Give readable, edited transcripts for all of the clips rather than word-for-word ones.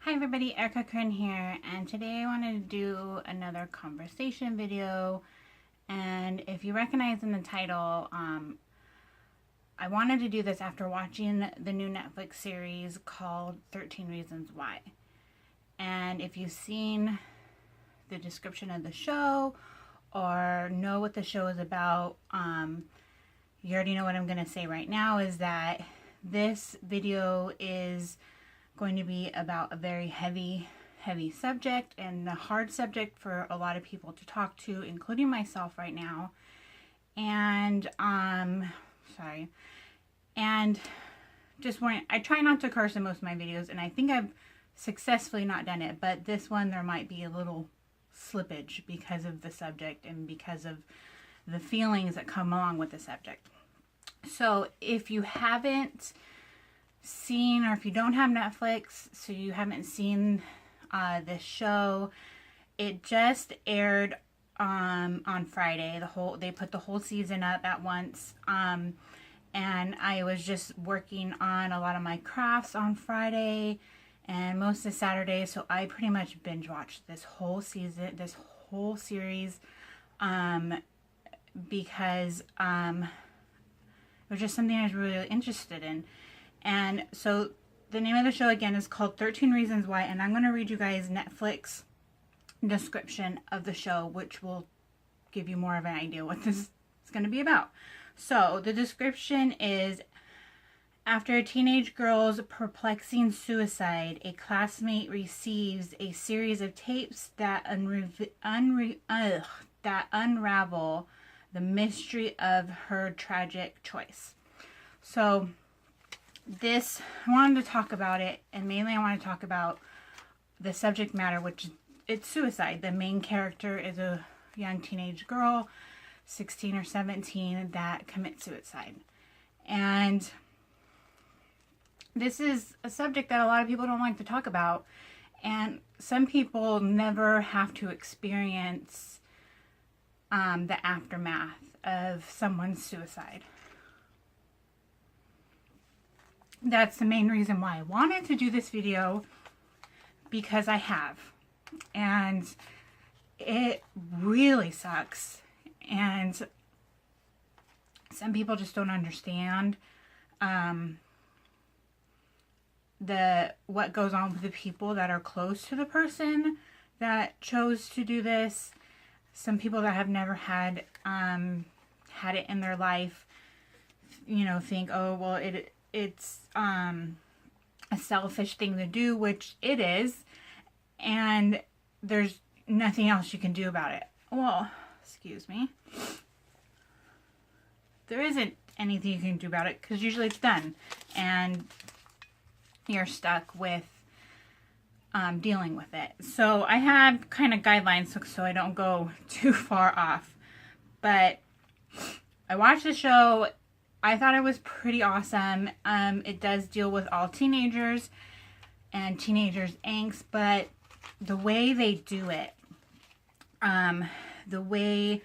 Hi everybody, Erica Kern here, and today I wanted to do another conversation video. And if you recognize in the title, I wanted to do this after watching the new Netflix series called 13 Reasons Why. And if you've seen the description of the show or know what the show is about, you already know what I'm going to say right now is that this video is going to be about a very heavy subject and a hard subject for a lot of people to talk to, including myself right now. And sorry. And just warning, I try not to curse in most of my videos, and I think I've successfully not done it, but this one there might be a little slippage because of the subject and because of the feelings that come along with the subject. So if you haven't seen, or if you don't have Netflix, so you haven't seen this show, it just aired on Friday. They put the whole season up at once, and I was just working on a lot of my crafts on Friday and most of Saturday, so I pretty much binge watched this whole season, this whole series, because it was just something I was really interested in. And so the name of the show again is called 13 Reasons Why, and I'm going to read you guys Netflix description of the show, which will give you more of an idea what this is going to be about. So the description is: after a teenage girl's perplexing suicide, a classmate receives a series of tapes that unravel the mystery of her tragic choice. So this, I wanted to talk about it, and mainly I want to talk about the subject matter, which it's suicide. The main character is a young teenage girl, 16 or 17, that commits suicide. And this is a subject that a lot of people don't like to talk about, and some people never have to experience the aftermath of someone's suicide. That's the main reason why I wanted to do this video, because I have, and it really sucks, and some people just don't understand what goes on with the people that are close to the person that chose to do this. Some people that have never had it in their life, think, oh well, it's a selfish thing to do, which it is, and there's nothing else you can do about it. Well, excuse me. There isn't anything you can do about it, because usually it's done, and you're stuck with dealing with it. So I have kind of guidelines so I don't go too far off. But I watched the show. I thought it was pretty awesome. It does deal with all teenagers and teenagers' angst, but the way they do it, the way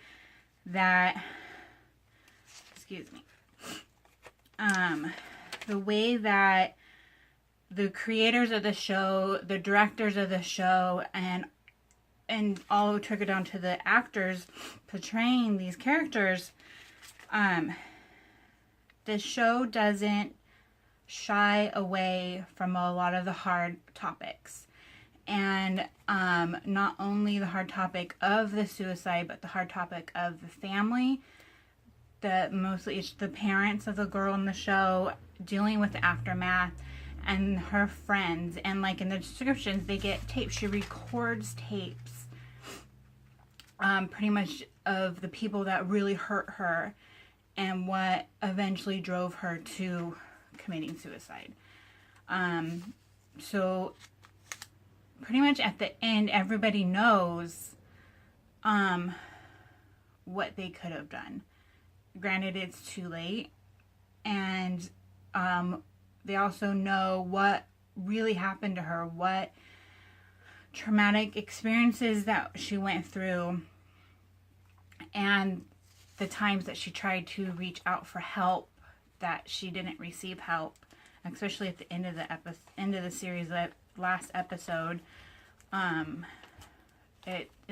that, the way that the creators of the show, the directors of the show, and all who took it down to the actors portraying these characters, the show doesn't shy away from a lot of the hard topics. And not only the hard topic of the suicide, but the hard topic of the family. Mostly it's the parents of the girl in the show dealing with the aftermath, and her friends. And like in the descriptions, they get tapes. She records tapes pretty much of the people that really hurt her and what eventually drove her to committing suicide. So pretty much at the end, everybody knows what they could have done. Granted, it's too late, and they also know what really happened to her, what traumatic experiences that she went through, and the times that she tried to reach out for help that she didn't receive help, especially at the end of the series. That last episode, in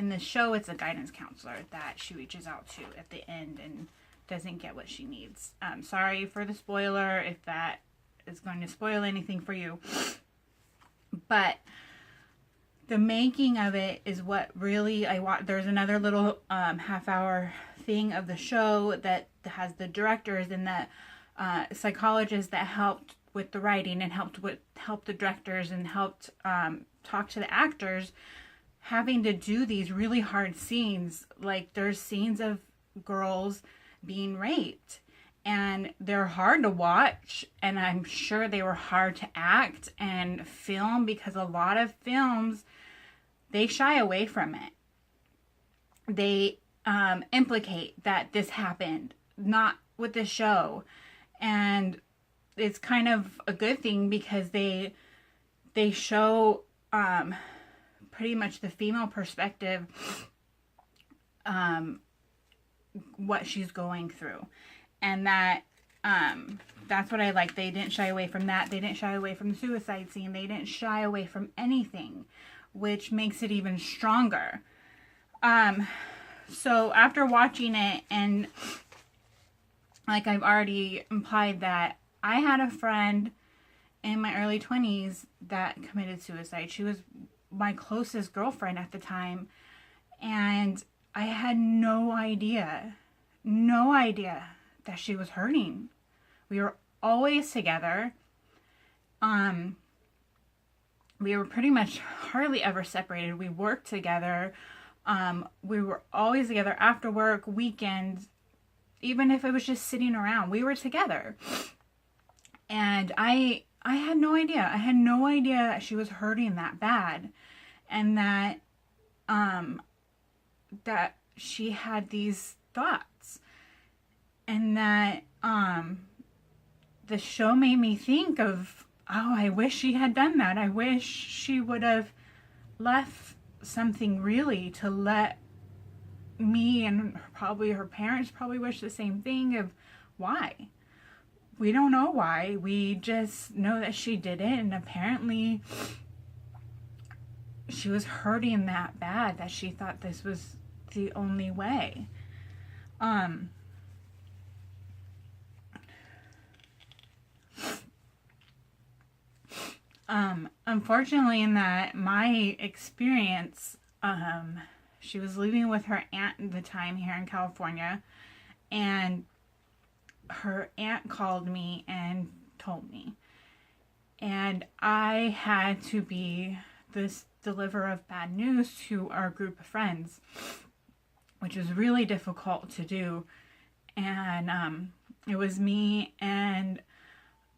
the show, it's a guidance counselor that she reaches out to at the end and doesn't get what she needs. Sorry for the spoiler if that is going to spoil anything for you. But the making of it is what really there's another little half-hour thing of the show that has the directors and the psychologists that helped with the writing and helped the directors and helped talk to the actors, having to do these really hard scenes. Like, there's scenes of girls being raped, and they're hard to watch, and I'm sure they were hard to act and film, because a lot of films, they shy away from it. They implicate that this happened, not with the show. And it's kind of a good thing, because they show pretty much the female perspective, what she's going through. And that's what I like. They didn't shy away from that. They didn't shy away from the suicide scene. They didn't shy away from anything, which makes it even stronger. So after watching it, and like I've already implied, that I had a friend in my early 20s that committed suicide. She was my closest girlfriend at the time, and I had no idea that she was hurting. We were always together. We were pretty much hardly ever separated. We worked together. We were always together after work, weekends, even if it was just sitting around, we were together. And I had no idea. I had no idea that she was hurting that bad, and that that she had these thoughts, and that the show made me think of, oh, I wish she had done that. I wish she would have left something really to let me, and probably her parents probably wish the same thing. Of why? We don't know why. We just know that she did it, and apparently she was hurting that bad that she thought this was the only way. Unfortunately, in that my experience, she was living with her aunt at the time here in California, and her aunt called me and told me, and I had to be this deliverer of bad news to our group of friends, which was really difficult to do. And it was me and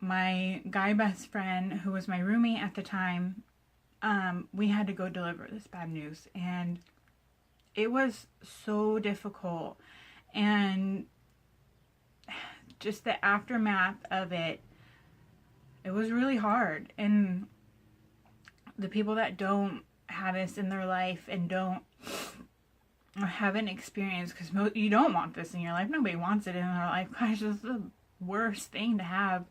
my guy best friend, who was my roommate at the time. We had to go deliver this bad news, and it was so difficult. And just the aftermath of it, it was really hard. And the people that don't have this in their life and don't, or haven't experienced, because you don't want this in your life. Nobody wants it in their life. Gosh, it's the worst thing to have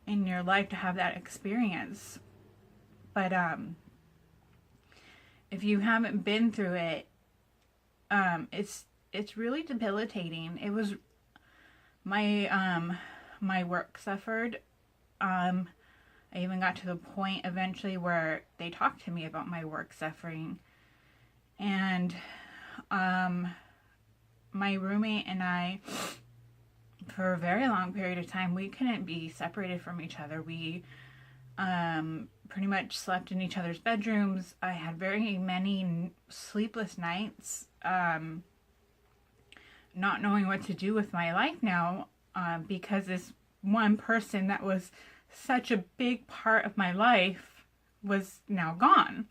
in your life, to have that experience. But if you haven't been through it, it's really debilitating. It was my work suffered. I even got to the point eventually where they talked to me about my work suffering. And my roommate and I, for a very long period of time, we couldn't be separated from each other. We pretty much slept in each other's bedrooms. I had very many sleepless nights, not knowing what to do with my life now, because this one person that was such a big part of my life was now gone.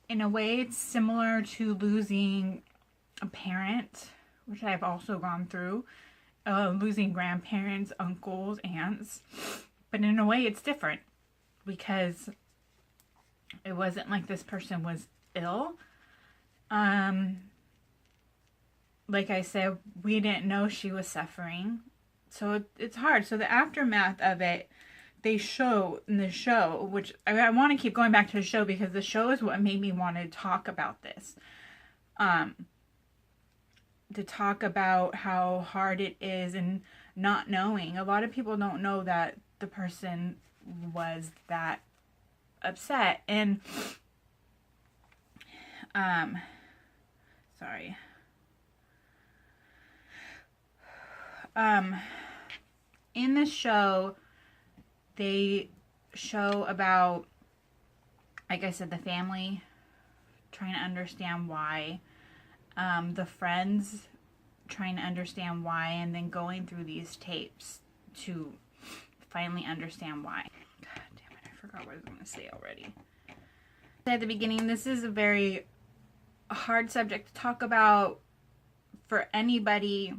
In a way, it's similar to losing a parent, which I've also gone through, losing grandparents, uncles, aunts. But in a way, it's different, because it wasn't like this person was ill. Like I said, we didn't know she was suffering. So it's hard. So the aftermath of it, they show in the show, which I want to keep going back to the show because the show is what made me want to talk about this. To talk about how hard it is and not knowing. A lot of people don't know that the person was that upset. And sorry. In the show, they show about, like I said, the family trying to understand why, the friends trying to understand why, and then going through these tapes to finally understand why. God damn it, I forgot what I was going to say already. At the beginning, this is a very hard subject to talk about for anybody,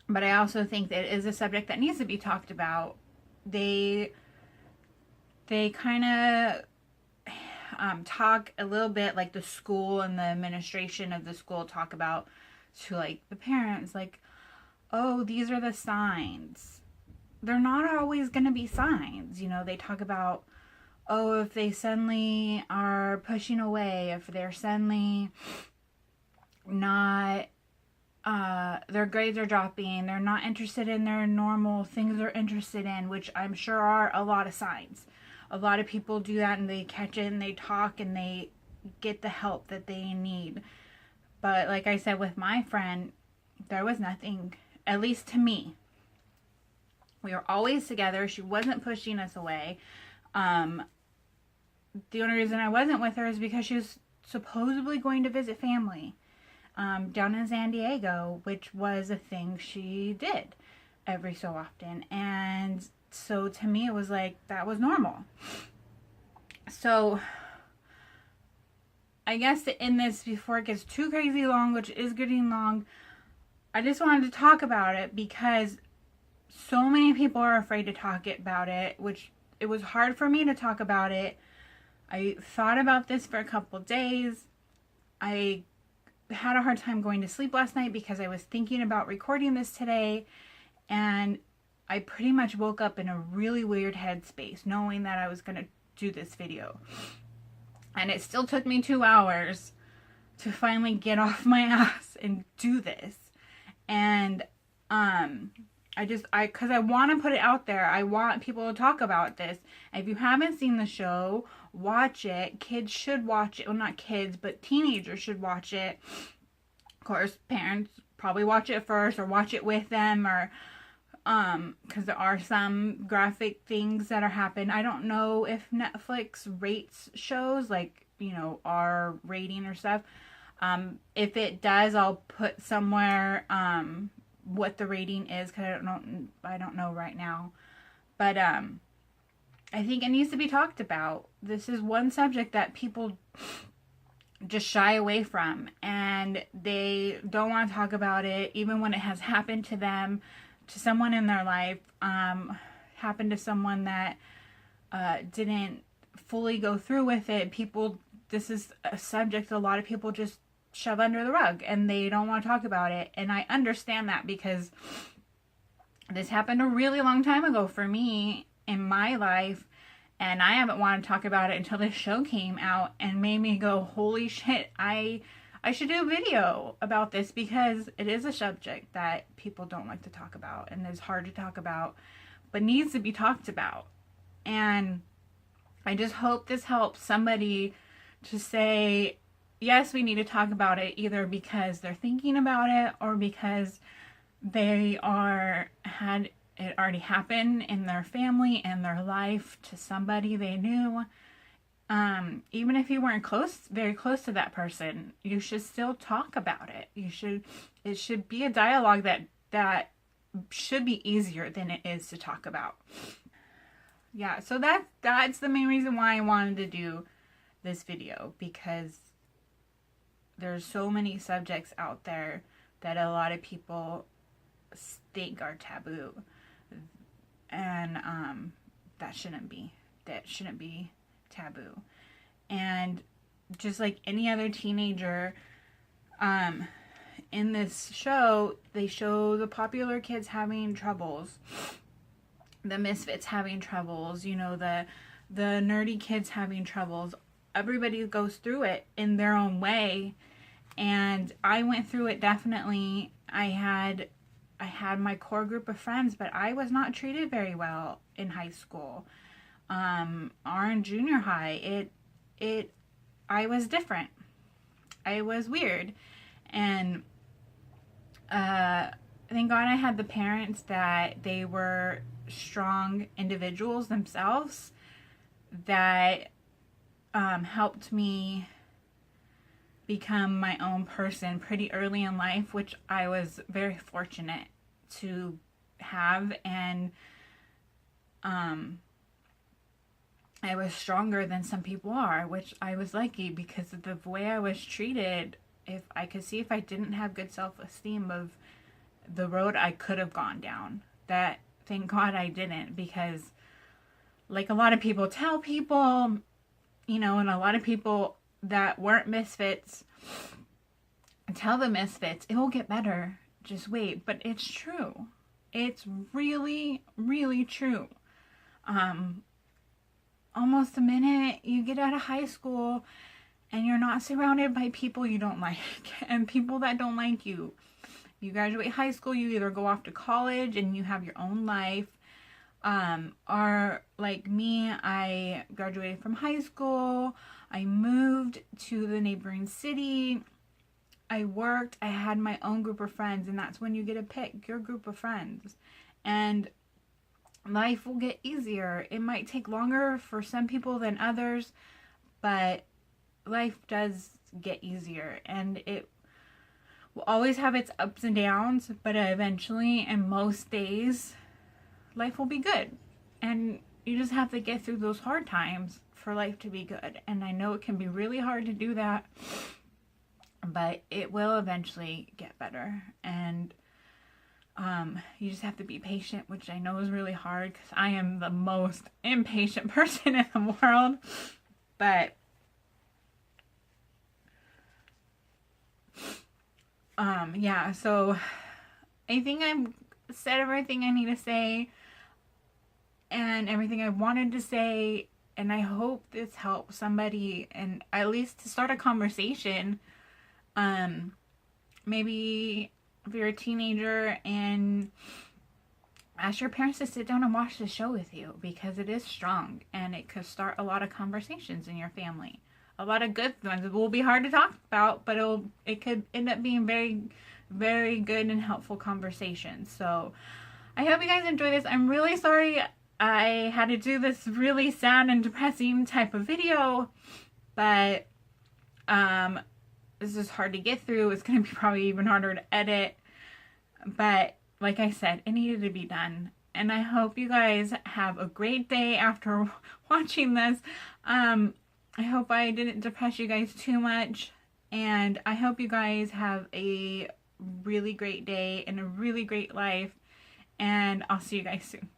but I also think that it is a subject that needs to be talked about. They kind of talk a little bit, like the school and the administration of the school talk about to like the parents, like, oh, these are the signs. They're not always going to be signs. You know, they talk about, oh, if they suddenly are pushing away, if they're suddenly not, their grades are dropping, they're not interested in their normal things they're interested in, which I'm sure are a lot of signs. A lot of people do that and they catch it and they talk and they get the help that they need. But like I said, with my friend, there was nothing, at least to me. We were always together. She wasn't pushing us away. The only reason I wasn't with her is because she was supposedly going to visit family down in San Diego, which was a thing she did every so often. And so to me, it was like, that was normal. So I guess to end this before it gets too crazy long, which is getting long, I just wanted to talk about it because so many people are afraid to talk about it, which it was hard for me to talk about it. I thought about this for a couple days. I had a hard time going to sleep last night because I was thinking about recording this today, and I pretty much woke up in a really weird headspace knowing that I was going to do this video. And it still took me 2 hours to finally get off my ass and do this. And because I want to put it out there. I want people to talk about this. And if you haven't seen the show, watch it. Kids should watch it. Well, not kids, but teenagers should watch it. Of course, parents probably watch it first or watch it with them, or because there are some graphic things that are happening. I don't know if Netflix rates shows, like, you know, R rating or stuff. If it does, I'll put somewhere what the rating is, because I don't know right now. But I think it needs to be talked about. This is one subject that people just shy away from, and they don't want to talk about it, even when it has happened to them, to someone in their life, happened to someone that didn't fully go through with it. This is a subject a lot of people just shove under the rug, and they don't want to talk about it. And I understand that, because this happened a really long time ago for me in my life, and I haven't wanted to talk about it until this show came out and made me go, holy shit, I should do a video about this, because it is a subject that people don't like to talk about and is hard to talk about, but needs to be talked about. And I just hope this helps somebody to say, yes, we need to talk about it, either because they're thinking about it or because they had it already happen in their family and their life to somebody they knew. Even if you weren't very close to that person, you should still talk about it. It should be a dialogue that should be easier than it is to talk about. Yeah, so that's the main reason why I wanted to do this video, because there's so many subjects out there that a lot of people think are taboo, and that shouldn't be taboo. And just like any other teenager, in this show, they show the popular kids having troubles, the misfits having troubles, you know, the nerdy kids having troubles. Everybody goes through it in their own way, and I went through it definitely. I had my core group of friends, but I was not treated very well in high school, or in junior high. I was different. I was weird, and thank God I had the parents that they were strong individuals themselves that helped me become my own person pretty early in life, which I was very fortunate to have. And I was stronger than some people are, which I was lucky because of the way I was treated. If I could see, if I didn't have good self-esteem, of the road I could have gone down, that thank God I didn't, because like a lot of people tell people, you know, and a lot of people that weren't misfits tell the misfits, it will get better, just wait. But it's true. It's really, really true. Almost the minute you get out of high school and you're not surrounded by people you don't like and people that don't like you. You graduate high school, you either go off to college and you have your own life, or like me, I graduated from high school, I moved to the neighboring city, I worked, I had my own group of friends, and that's when you get to pick your group of friends. And life will get easier. It might take longer for some people than others, but life does get easier, and it will always have its ups and downs, but eventually, and most days, life will be good. And you just have to get through those hard times for life to be good. And I know it can be really hard to do that, but it will eventually get better. And you just have to be patient, which I know is really hard because I am the most impatient person in the world. But yeah, so I think I've said everything I need to say and everything I wanted to say, and I hope this helps somebody, and at least to start a conversation. Maybe if you're a teenager, and ask your parents to sit down and watch the show with you, because it is strong and it could start a lot of conversations in your family. A lot of good ones. It will be hard to talk about, but it could end up being very, very good and helpful conversations. So I hope you guys enjoy this. I'm really sorry I had to do this really sad and depressing type of video, but this is hard to get through. It's going to be probably even harder to edit, but like I said, it needed to be done. And I hope you guys have a great day after watching this. I hope I didn't depress you guys too much, and I hope you guys have a really great day and a really great life, and I'll see you guys soon.